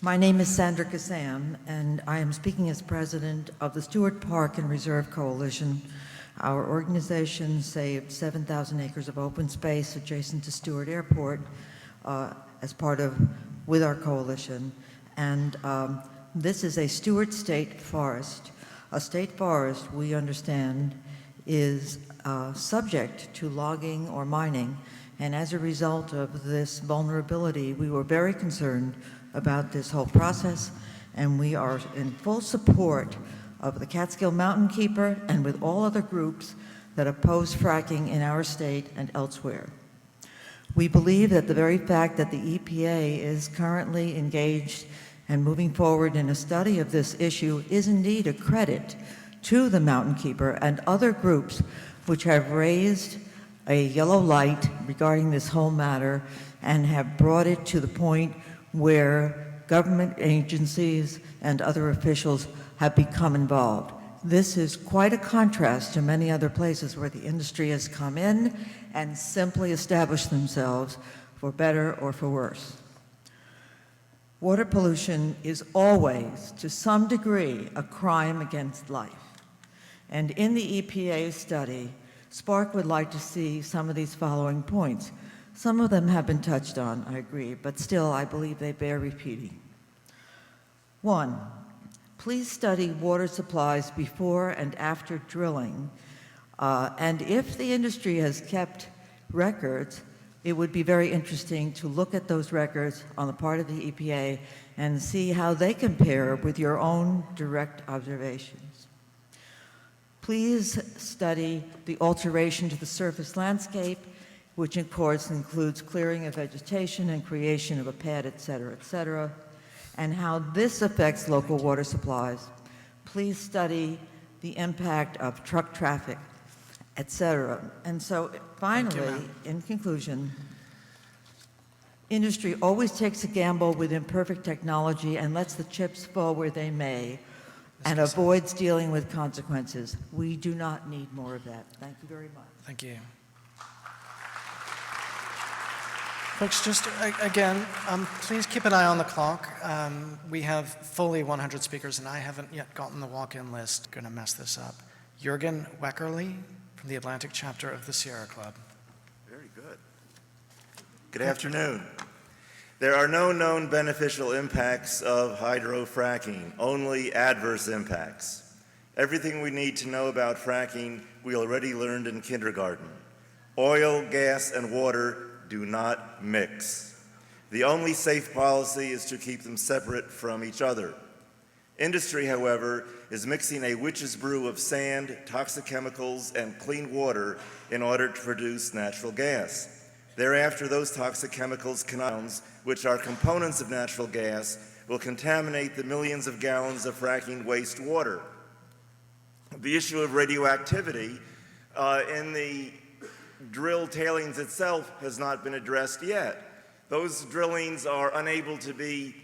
My name is Sandra Kazam, and I am speaking as president of the Stewart Park and Reserve Coalition. Our organization saved 7,000 acres of open space adjacent to Stewart Airport with our coalition. And this is a Stewart state forest. A state forest, we understand, is subject to logging or mining. And as a result of this vulnerability, we were very concerned about this whole process, and we are in full support of the Catskill Mountain Keeper and with all other groups that oppose fracking in our state and elsewhere. We believe that the very fact that the EPA is currently engaged and moving forward in a study of this issue is indeed a credit to the Mountain Keeper and other groups which have raised a yellow light regarding this whole matter and have brought it to the point where government agencies and other officials have become involved. This is quite a contrast to many other places where the industry has come in and simply established themselves for better or for worse. Water pollution is always, to some degree, a crime against life. And in the EPA study, Spark would like to see some of these following points. Some of them have been touched on, I agree, but still I believe they bear repeating. 1, please study water supplies before and after drilling. And if the industry has kept records, it would be very interesting to look at those records on the part of the EPA and see how they compare with your own direct observations. Please study the alteration to the surface landscape, which of course includes clearing of vegetation and creation of a pad, et cetera, and how this affects local water supplies. Please study the impact of truck traffic, et cetera. And so finally, in conclusion, industry always takes a gamble with imperfect technology and lets the chips fall where they may and avoids dealing with consequences. We do not need more of that. Thank you very much. Thank you. Folks, just again, please keep an eye on the clock. We have fully 100 speakers, and I haven't yet gotten the walk-in list. Going to mess this up. Jurgen Wekerle from the Atlantic chapter of the Sierra Club. Very good. Good afternoon. There are no known beneficial impacts of hydrofracking, only adverse impacts. Everything we need to know about fracking we already learned in kindergarten. Oil, gas, and water do not mix. The only safe policy is to keep them separate from each other. Industry, however, is mixing a witch's brew of sand, toxic chemicals, and clean water in order to produce natural gas. Thereafter, those toxic chemicals, compounds, which are components of natural gas, will contaminate the millions of gallons of fracking wastewater. The issue of radioactivity in the drill tailings itself has not been addressed yet. Those drillings are unable to be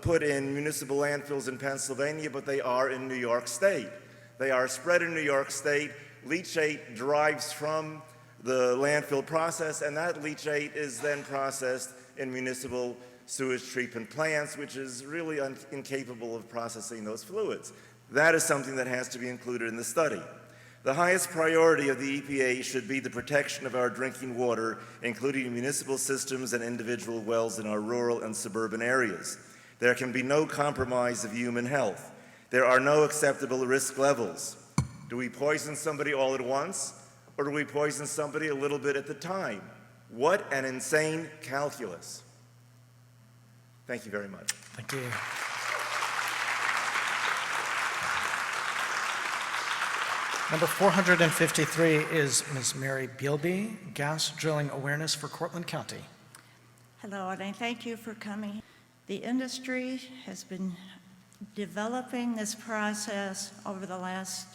put in municipal landfills in Pennsylvania, but they are in New York State. They are spread in New York State. Leachate derives from the landfill process, and that leachate is then processed in municipal sewage treatment plants, which is really incapable of processing those fluids. That is something that has to be included in the study. The highest priority of the EPA should be the protection of our drinking water, including municipal systems and individual wells in our rural and suburban areas. There can be no compromise of human health. There are no acceptable risk levels. Do we poison somebody all at once, or do we poison somebody a little bit at the time? What an insane calculus. Thank you very much. Thank you. Number 453 is Ms. Mary Bilby, Gas Drilling Awareness for Cortland County. Hello, and I thank you for coming. The industry has been developing this process over the last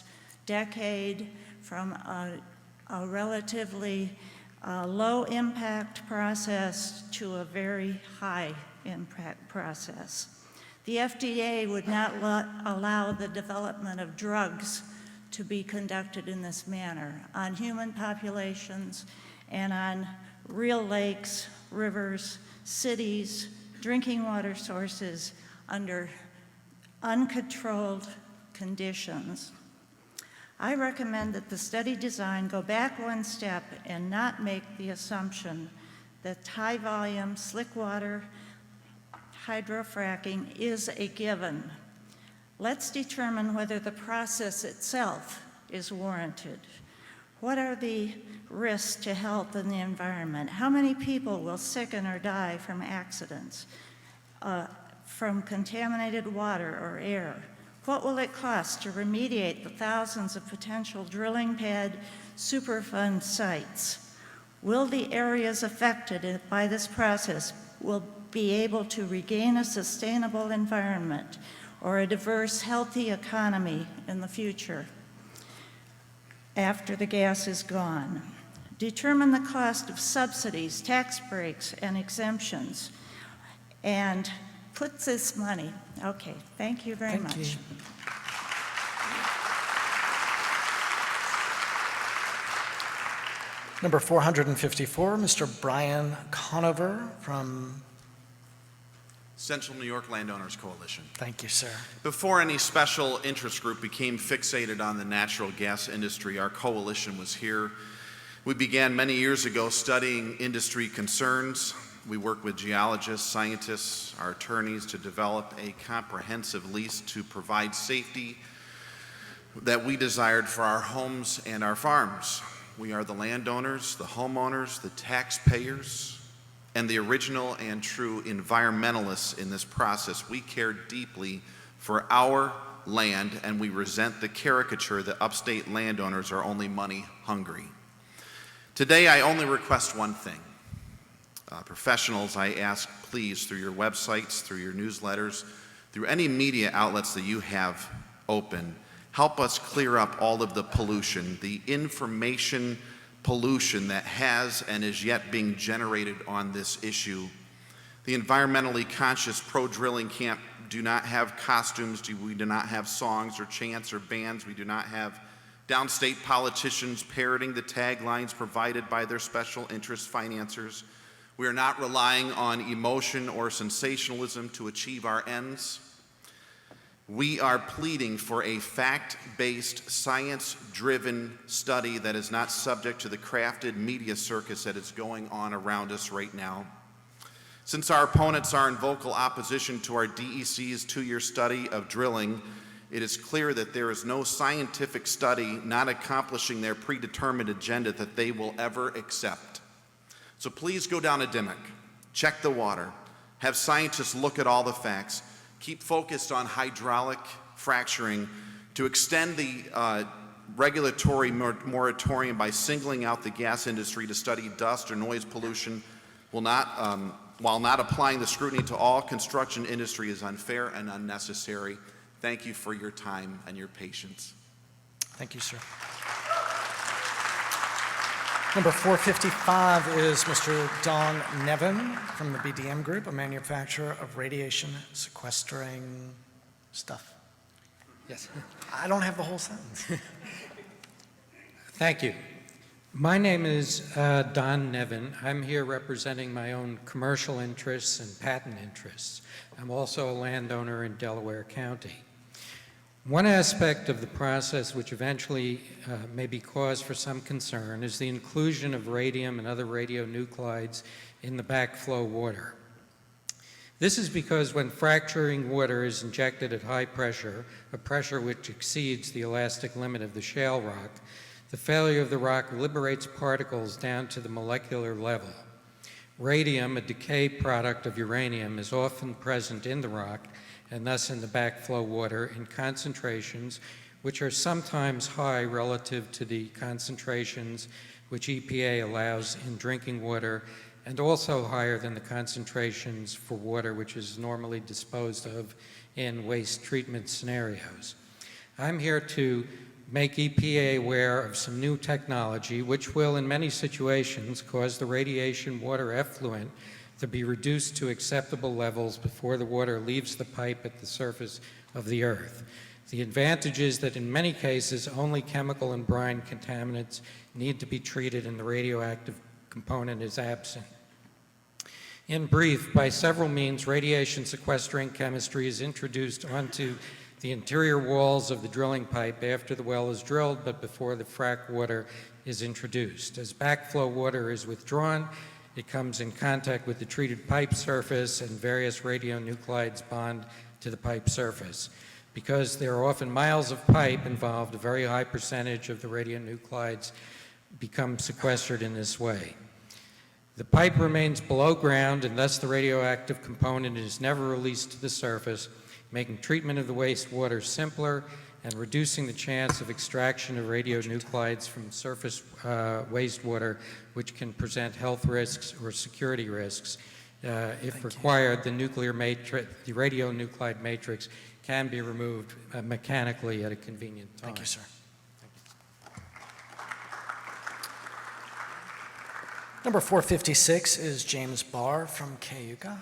decade from a relatively low impact process to a very high impact process. The FDA would not allow the development of drugs to be conducted in this manner on human populations and on real lakes, rivers, cities, drinking water sources under uncontrolled conditions. I recommend that the study design go back one step and not make the assumption that high-volume, slick water hydrofracking is a given. Let's determine whether the process itself is warranted. What are the risks to health and the environment? How many people will sicken or die from accidents, from contaminated water or air? What will it cost to remediate the thousands of potential drilling pad Superfund sites? Will the areas affected by this process will be able to regain a sustainable environment or a diverse, healthy economy in the future after the gas is gone? Determine the cost of subsidies, tax breaks, and exemptions, and put this money. Okay, thank you very much. Thank you. Number 454, Mr. Brian Conover from... Central New York Landowners Coalition. Thank you, sir. Before any special interest group became fixated on the natural gas industry, our coalition was here. We began many years ago studying industry concerns. We worked with geologists, scientists, our attorneys to develop a comprehensive lease to provide safety that we desired for our homes and our farms. We are the landowners, the homeowners, the taxpayers, and the original and true environmentalists in this process. We care deeply for our land, and we resent the caricature that upstate landowners are only money hungry. Today, I only request one thing. Professionals, I ask, please, through your websites, through your newsletters, through any media outlets that you have open, help us clear up all of the pollution, the information pollution that has and is yet being generated on this issue. The environmentally conscious pro-drilling camp do not have costumes, we do not have songs or chants or bands, we do not have downstate politicians parroting the taglines provided by their special interest financiers. We are not relying on emotion or sensationalism to achieve our ends. We are pleading for a fact-based, science-driven study that is not subject to the crafted media circus that is going on around us right now. Since our opponents are in vocal opposition to our DEC's two-year study of drilling, it is clear that there is no scientific study not accomplishing their predetermined agenda that they will ever accept. So please go down a Dimmock, check the water, have scientists look at all the facts, keep focused on hydraulic fracturing to extend the regulatory moratorium by singling out the gas industry to study dust or noise pollution while not applying the scrutiny to all construction industry is unfair and unnecessary. Thank you for your time and your patience. Thank you, sir. Number 455 is Mr. Don Nevin from the BDM Group, a manufacturer of radiation sequestering stuff. Yes. I don't have the whole sentence. Thank you. My name is Don Nevin. I'm here representing my own commercial interests and patent interests. I'm also a landowner in Delaware County. One aspect of the process which eventually may be cause for some concern is the inclusion of radium and other radionuclides in the backflow water. This is because when fracturing water is injected at high pressure, a pressure which exceeds the elastic limit of the shale rock, the failure of the rock liberates particles down to the molecular level. Radium, a decay product of uranium, is often present in the rock and thus in the backflow water in concentrations which are sometimes high relative to the concentrations which EPA allows in drinking water, and also higher than the concentrations for water which is normally disposed of in waste treatment scenarios. I'm here to make EPA aware of some new technology which will, in many situations, cause the radiation water effluent to be reduced to acceptable levels before the water leaves the pipe at the surface of the earth. The advantage is that in many cases, only chemical and brine contaminants need to be treated and the radioactive component is absent. In brief, by several means, radiation sequestering chemistry is introduced onto the interior walls of the drilling pipe after the well is drilled, but before the frac water is introduced. As backflow water is withdrawn, it comes in contact with the treated pipe surface, and various radionuclides bond to the pipe surface. Because there are often miles of pipe involved, a very high percentage of the radionuclides become sequestered in this way. The pipe remains below ground, and thus the radioactive component is never released to the surface, making treatment of the wastewater simpler and reducing the chance of extraction of radionuclides from surface wastewater, which can present health risks or security risks. If required, the radionuclide matrix can be removed mechanically at a convenient time. Thank you, sir. Number 456 is James Barr from Cayuga.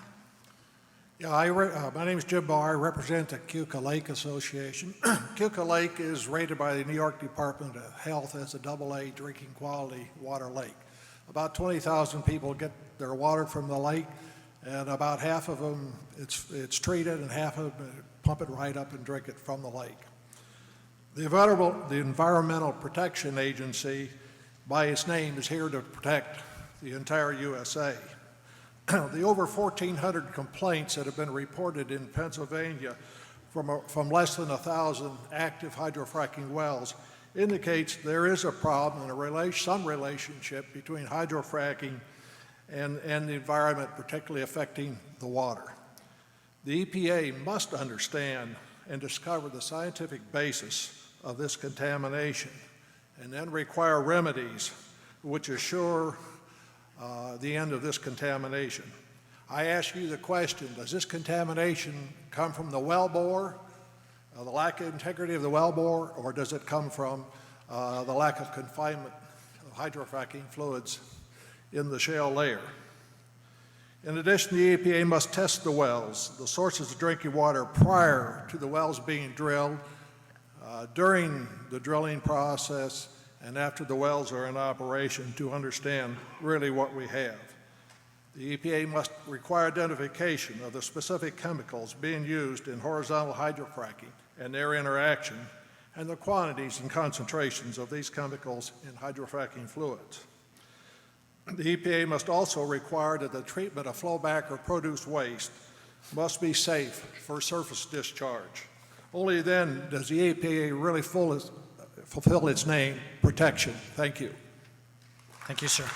Yeah, my name is Jim Barr. I represent the Cayuga Lake Association. Cayuga Lake is rated by the New York Department of Health as a AA drinking quality water lake. About 20,000 people get their water from the lake, and about half of them it's treated, and half of them pump it right up and drink it from the lake. The Environmental Protection Agency, by its name, is here to protect the entire USA. The over 1,400 complaints that have been reported in Pennsylvania from less than 1,000 active hydrofracking wells indicates there is a problem and some relationship between hydrofracking and the environment, particularly affecting the water. The EPA must understand and discover the scientific basis of this contamination and then require remedies which assure the end of this contamination. I ask you the question, does this contamination come from the wellbore, the lack of integrity of the wellbore, or does it come from the lack of confinement of hydrofracking fluids in the shale layer? In addition, the EPA must test the wells, the sources of drinking water prior to the wells being drilled, during the drilling process, and after the wells are in operation to understand really what we have. The EPA must require identification of the specific chemicals being used in horizontal hydrofracking and their interaction, and the quantities and concentrations of these chemicals in hydrofracking fluids. The EPA must also require that the treatment of flowback or produced waste must be safe for surface discharge. Only then does the EPA really fulfill its name, protection. Thank you. Thank you, sir.